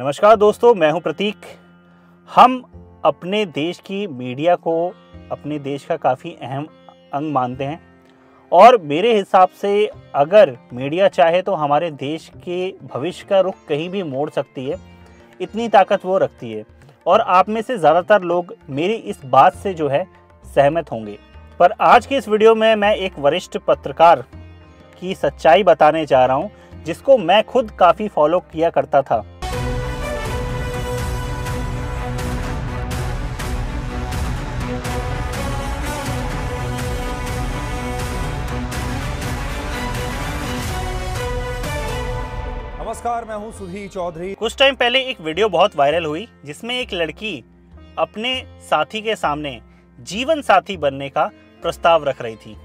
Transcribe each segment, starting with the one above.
नमस्कार दोस्तों, मैं हूं प्रतीक। हम अपने देश की मीडिया को अपने देश का काफ़ी अहम अंग मानते हैं और मेरे हिसाब से अगर मीडिया चाहे तो हमारे देश के भविष्य का रुख कहीं भी मोड़ सकती है, इतनी ताकत वो रखती है। और आप में से ज़्यादातर लोग मेरी इस बात से जो है सहमत होंगे। पर आज की इस वीडियो में मैं एक वरिष्ठ पत्रकार की सच्चाई बताने जा रहा हूँ, जिसको मैं खुद काफ़ी फॉलो किया करता था। नमस्कार, मैं हूं सुधीर चौधरी। कुछ टाइम पहले एक वीडियो बहुत वायरल हुई जिसमें एक लड़की अपने साथी के सामने जीवन साथी बनने का प्रस्ताव रख रही थी।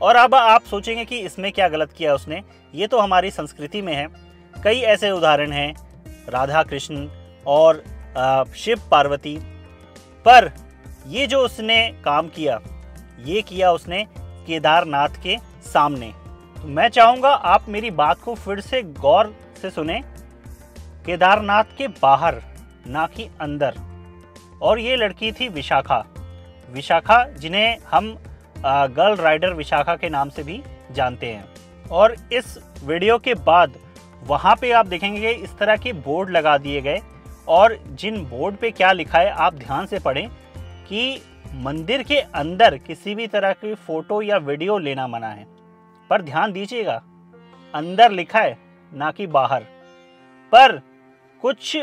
और अब आप सोचेंगे कि इसमें क्या गलत किया उसने, ये तो हमारी संस्कृति में है। कई ऐसे उदाहरण हैं, राधा कृष्ण और शिव पार्वती। पर ये जो उसने काम किया, ये किया उसने केदारनाथ के सामने। तो मैं चाहूँगा आप मेरी बात को फिर से गौर से सुने। केदारनाथ के बाहर, ना कि अंदर। और ये लड़की थी विशाखा, जिन्हें हम गर्ल राइडर विशाखा के नाम से भी जानते हैं। और इस वीडियो के बाद वहाँ पे आप देखेंगे इस तरह के बोर्ड लगा दिए गए, और जिन बोर्ड पे क्या लिखा है आप ध्यान से पढ़ें कि मंदिर के अंदर किसी भी तरह की फ़ोटो या वीडियो लेना मना है। पर ध्यान दीजिएगा, अंदर लिखा है, ना कि बाहर। पर कुछ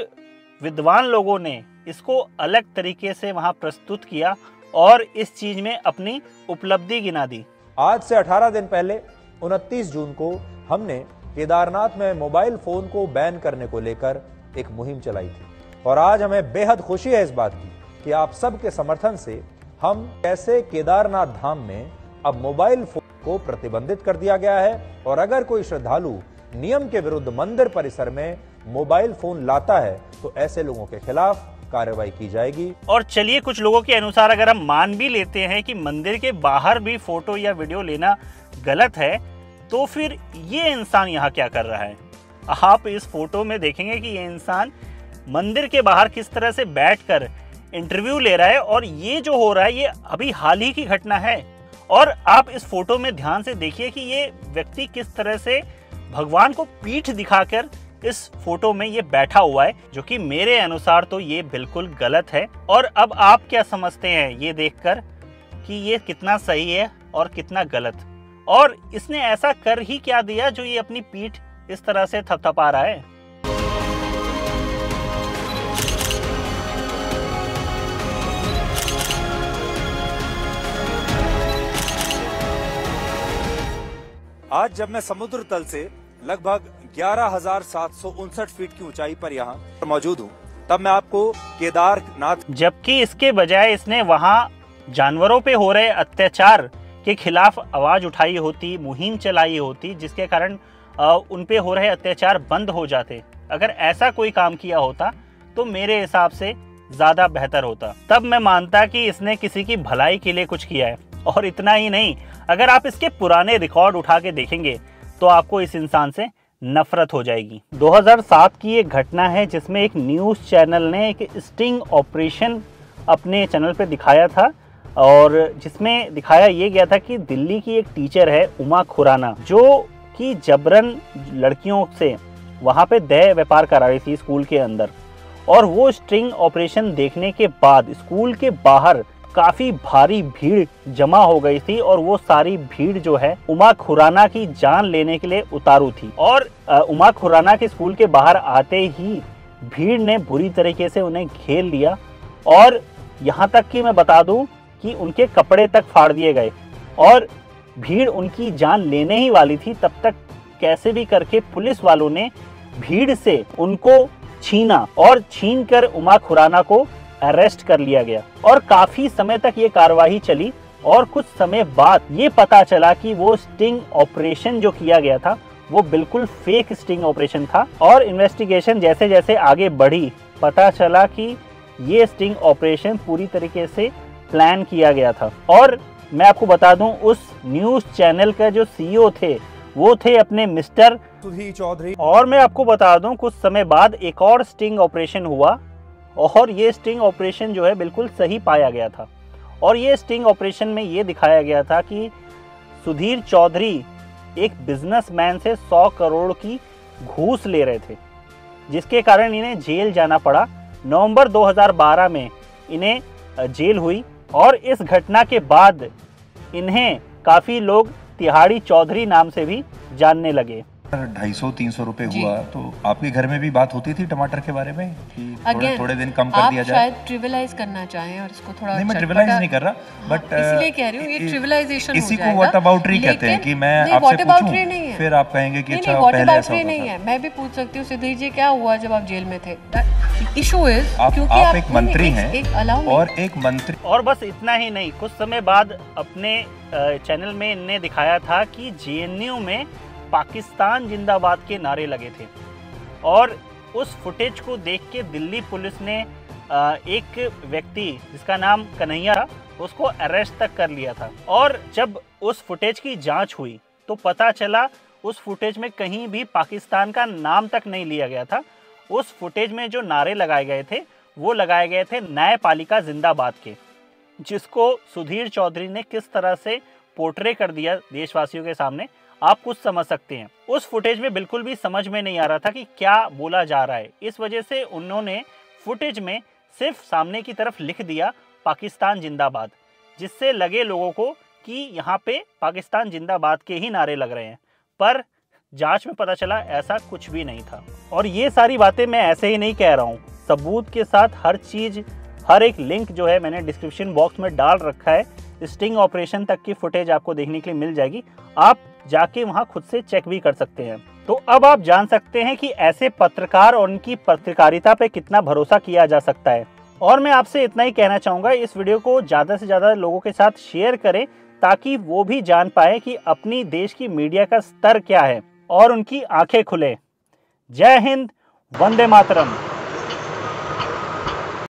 विद्वान लोगों ने इसको अलग तरीके से वहां प्रस्तुत किया और इस चीज में अपनी उपलब्धि गिना दी। आज से 18 दिन पहले 29 जून को हमने केदारनाथ में मोबाइल फोन को बैन करने को लेकर एक मुहिम चलाई थी। और आज हमें बेहद खुशी है इस बात की कि आप सबके समर्थन से हम कैसे केदारनाथ धाम में अब मोबाइल फोन को प्रतिबंधित कर दिया गया है। और अगर कोई श्रद्धालु नियम के विरुद्ध मंदिर परिसर में मोबाइल फोन लाता है तो ऐसे लोगों के खिलाफ कार्रवाई की जाएगी। और चलिए, कुछ लोगों के अनुसार अगर हम मान भी लेते हैं कि मंदिर के बाहर भी फोटो या वीडियो लेना गलत है, तो फिर ये इंसान यहाँ क्या कर रहा है? आप इस फोटो में देखेंगे कि ये इंसान मंदिर के बाहर किस तरह से बैठकर इंटरव्यू ले रहा है। और ये जो हो रहा है ये अभी हाल ही की घटना है। और आप इस फोटो में ध्यान से देखिए कि ये व्यक्ति किस तरह से भगवान को पीठ दिखाकर इस फोटो में ये बैठा हुआ है, जो कि मेरे अनुसार तो ये बिल्कुल गलत है। और अब आप क्या समझते हैं ये देखकर कि ये कितना सही है और कितना गलत? और इसने ऐसा कर ही क्या दिया जो ये अपनी पीठ इस तरह से थपथपा रहा है? आज जब मैं समुद्र तल से लगभग 11,759 फीट की ऊंचाई पर यहाँ मौजूद हूँ, तब मैं आपको केदारनाथ, जबकि इसके बजाय इसने वहाँ जानवरों पे हो रहे अत्याचार के खिलाफ आवाज उठाई होती, मुहिम चलाई होती, जिसके कारण उन पे हो रहे अत्याचार बंद हो जाते। अगर ऐसा कोई काम किया होता तो मेरे हिसाब से ज्यादा बेहतर होता। तब मैं मानता कि इसने किसी की भलाई के लिए कुछ किया है। और इतना ही नहीं, अगर आप इसके पुराने रिकॉर्ड उठा के देखेंगे तो आपको इस इंसान से नफरत हो जाएगी। 2007 की एक घटना है जिसमें एक न्यूज़ चैनल ने एक स्टिंग ऑपरेशन अपने चैनल पे दिखाया था, और जिसमें दिखाया ये गया था कि दिल्ली की एक टीचर है उमा खुराना, जो कि जबरन लड़कियों से वहाँ पे देह व्यापार करा रही थी स्कूल के अंदर। और वो स्टिंग ऑपरेशन देखने के बाद स्कूल के बाहर काफी भारी भीड़ जमा हो गई थी, और वो सारी भीड़ जो है उमा खुराना की जान लेने के लिए उतारू थी। और उमा खुराना के स्कूल के बाहर आते ही भीड़ ने बुरी तरीके से उन्हें घेर लिया, और यहाँ तक कि मैं बता दूं कि उनके कपड़े तक फाड़ दिए गए। और भीड़ उनकी जान लेने ही वाली थी, तब तक कैसे भी करके पुलिस वालों ने भीड़ से उनको छीना, और छीन कर उमा खुराना को अरेस्ट कर लिया गया। और काफी समय तक ये कार्रवाई चली, और कुछ समय बाद ये पता चला कि वो स्टिंग ऑपरेशन जो किया गया था वो बिल्कुल फेक स्टिंग ऑपरेशन था। और इन्वेस्टिगेशन जैसे जैसे आगे बढ़ी, पता चला कि ये स्टिंग ऑपरेशन पूरी तरीके से प्लान किया गया था। और मैं आपको बता दूं, उस न्यूज़ चैनल का जो सीईओ थे वो थे अपने मिस्टर सुधीर चौधरी। और मैं आपको बता दूं, कुछ समय बाद एक और स्टिंग ऑपरेशन हुआ और ये स्टिंग ऑपरेशन जो है बिल्कुल सही पाया गया था। और ये स्टिंग ऑपरेशन में ये दिखाया गया था कि सुधीर चौधरी एक बिजनेसमैन से 100 करोड़ की घूस ले रहे थे, जिसके कारण इन्हें जेल जाना पड़ा। नवंबर 2012 में इन्हें जेल हुई और इस घटना के बाद इन्हें काफ़ी लोग तिहाड़ी चौधरी नाम से भी जानने लगे। 250-300 रुपए हुआ तो आपके घर में भी बात होती थी टमाटर के बारे में कि थोड़े दिन कम कर दिया जाए? आप शायद ट्रिविलाइज करना चाहें और इसको थोड़ा नहीं, मैं ट्रिविलाइज नहीं कर रहा, बट इसलिए कह रही हूँ ये ट्रिविलाइजेशन इसी को व्हाट अबाउटरी कहते हैं कि मैं आपसे पूछूं फिर आप कहेंगे कि अच्छा पहले ऐसा होता नहीं है। मैं भी पूछ सकती हूँ सुधीर जी, क्या हुआ जब आप जेल में थे? इशू इज क्योंकि आप एक मंत्री हैं और एक मंत्री। और बस इतना ही नहीं, कुछ समय बाद अपने चैनल में इनने दिखाया था कि जेएनयू में पाकिस्तान जिंदाबाद के नारे लगे थे और उस फुटेज को देख के दिल्ली पुलिस ने एक व्यक्ति जिसका नाम कन्हैया था उसको अरेस्ट तक कर लिया था। और जब उस फुटेज की जांच हुई तो पता चला उस फुटेज में कहीं भी पाकिस्तान का नाम तक नहीं लिया गया था। उस फुटेज में जो नारे लगाए गए थे वो लगाए गए थे न्यायपालिका जिंदाबाद के, जिसको सुधीर चौधरी ने किस तरह से पोर्ट्रे कर दिया देशवासियों के सामने, आप कुछ समझ सकते हैं। उस फुटेज में बिल्कुल भी समझ में नहीं आ रहा था कि क्या बोला जा रहा है। इस वजह से उन्होंने फुटेज में सिर्फ सामने की तरफ लिख दिया पाकिस्तान जिंदाबाद, जिससे लगे लोगों को कि यहाँ पे पाकिस्तान जिंदाबाद के ही नारे लग रहे हैं। पर जांच में पता चला ऐसा कुछ भी नहीं था। और ये सारी बातें मैं ऐसे ही नहीं कह रहा हूँ, सबूत के साथ हर चीज़, हर एक लिंक जो है मैंने डिस्क्रिप्शन बॉक्स में डाल रखा है। स्टिंग ऑपरेशन तक की फुटेज आपको देखने के लिए मिल जाएगी, आप जाके वहां खुद से चेक भी कर सकते हैं। तो अब आप जान सकते हैं कि ऐसे पत्रकार और उनकी पत्रकारिता पे कितना भरोसा किया जा सकता है। और मैं आपसे इतना ही कहना चाहूँगा, इस वीडियो को ज़्यादा से ज़्यादा लोगों के साथ शेयर करें ताकि वो भी जान पाए कि अपनी देश की मीडिया का स्तर क्या है और उनकी आंखें खुले। जय हिंद, वंदे मातरम।